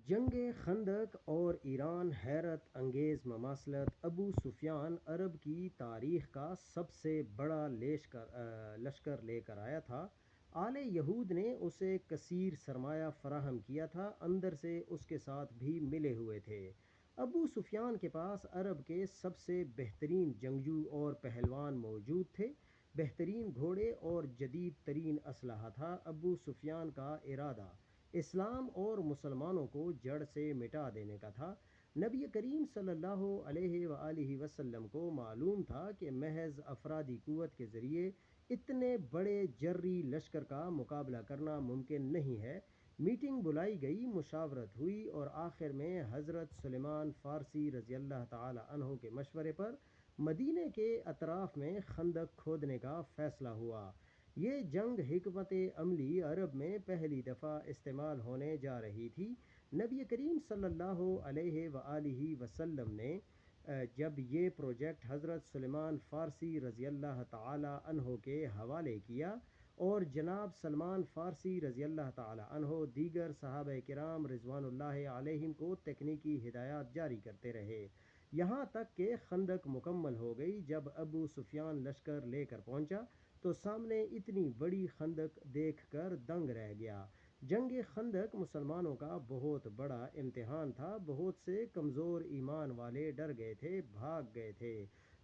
جنگ خندق اور ایران حیرت انگیز مماثلت۔ ابو سفیان عرب کی تاریخ کا سب سے بڑا لشکر لے کر آیا تھا۔ آل یہود نے اسے کثیر سرمایہ فراہم کیا تھا، اندر سے اس کے ساتھ بھی ملے ہوئے تھے۔ ابو سفیان کے پاس عرب کے سب سے بہترین جنگجو اور پہلوان موجود تھے، بہترین گھوڑے اور جدید ترین اسلحہ تھا۔ ابو سفیان کا ارادہ اسلام اور مسلمانوں کو جڑ سے مٹا دینے کا تھا۔ نبی کریم صلی اللہ علیہ وآلہ وسلم کو معلوم تھا کہ محض افرادی قوت کے ذریعے اتنے بڑے جرری لشکر کا مقابلہ کرنا ممکن نہیں ہے۔ میٹنگ بلائی گئی، مشاورت ہوئی اور آخر میں حضرت سلیمان فارسی رضی اللہ تعالی عنہ کے مشورے پر مدینے کے اطراف میں خندق کھودنے کا فیصلہ ہوا۔ یہ جنگ حکمت عملی عرب میں پہلی دفعہ استعمال ہونے جا رہی تھی۔ نبی کریم صلی اللہ علیہ وآلہ وسلم نے جب یہ پروجیکٹ حضرت سلیمان فارسی رضی اللہ تعالی عنہ کے حوالے کیا اور جناب سلمان فارسی رضی اللہ تعالی عنہ دیگر صحابہ کرام رضوان اللہ علیہم کو تکنیکی ہدایات جاری کرتے رہے، یہاں تک کہ خندق مکمل ہو گئی۔ جب ابو سفیان لشکر لے کر پہنچا تو سامنے اتنی بڑی خندق دیکھ کر دنگ رہ گیا۔ جنگ خندق مسلمانوں کا بہت بڑا امتحان تھا۔ بہت سے کمزور ایمان والے ڈر گئے تھے، بھاگ گئے تھے۔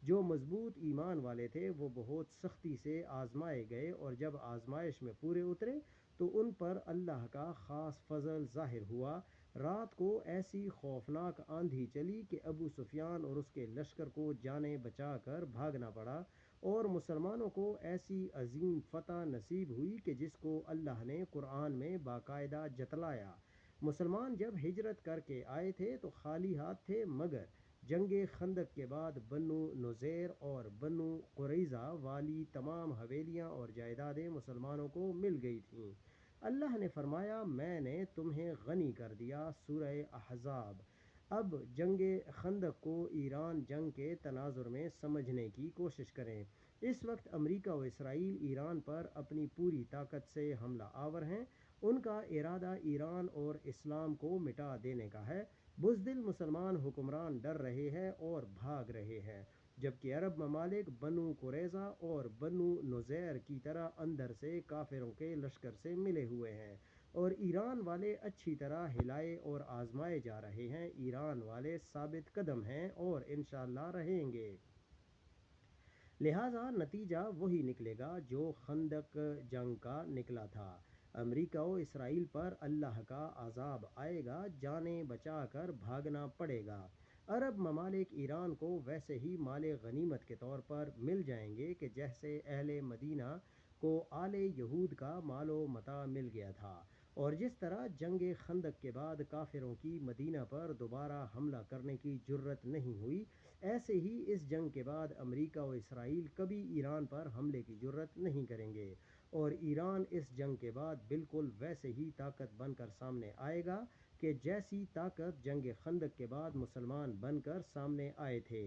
جو مضبوط ایمان والے تھے وہ بہت سختی سے آزمائے گئے، اور جب آزمائش میں پورے اترے تو ان پر اللہ کا خاص فضل ظاہر ہوا۔ رات کو ایسی خوفناک آندھی چلی کہ ابو سفیان اور اس کے لشکر کو جانیں بچا کر بھاگنا پڑا، اور مسلمانوں کو ایسی عظیم فتح نصیب ہوئی کہ جس کو اللہ نے قرآن میں باقاعدہ جتلایا۔ مسلمان جب ہجرت کر کے آئے تھے تو خالی ہاتھ تھے، مگر جنگ خندق کے بعد بنو نذیر اور بنو قریظہ والی تمام حویلیاں اور جائیدادیں مسلمانوں کو مل گئی تھیں۔ اللہ نے فرمایا، میں نے تمہیں غنی کر دیا۔ سورہ احزاب۔ اب جنگ خندق کو ایران جنگ کے تناظر میں سمجھنے کی کوشش کریں۔ اس وقت امریکہ و اسرائیل ایران پر اپنی پوری طاقت سے حملہ آور ہیں۔ ان کا ارادہ ایران اور اسلام کو مٹا دینے کا ہے۔ بزدل مسلمان حکمران ڈر رہے ہیں اور بھاگ رہے ہیں، جبکہ عرب ممالک بنو قریظہ اور بنو نذیر کی طرح اندر سے کافروں کے لشکر سے ملے ہوئے ہیں، اور ایران والے اچھی طرح ہلائے اور آزمائے جا رہے ہیں۔ ایران والے ثابت قدم ہیں اور انشاءاللہ رہیں گے۔ لہٰذا نتیجہ وہی نکلے گا جو خندق جنگ کا نکلا تھا۔ امریکہ و اسرائیل پر اللہ کا عذاب آئے گا، جانیں بچا کر بھاگنا پڑے گا۔ عرب ممالک ایران کو ویسے ہی مال غنیمت کے طور پر مل جائیں گے کہ جیسے اہل مدینہ کو آل یہود کا مال و متاع مل گیا تھا، اور جس طرح جنگ خندق کے بعد کافروں کی مدینہ پر دوبارہ حملہ کرنے کی جرأت نہیں ہوئی، ایسے ہی اس جنگ کے بعد امریکہ و اسرائیل کبھی ایران پر حملے کی جرأت نہیں کریں گے، اور ایران اس جنگ کے بعد بالکل ویسے ہی طاقت بن کر سامنے آئے گا کہ جیسی طاقت جنگ خندق کے بعد مسلمان بن کر سامنے آئے تھے۔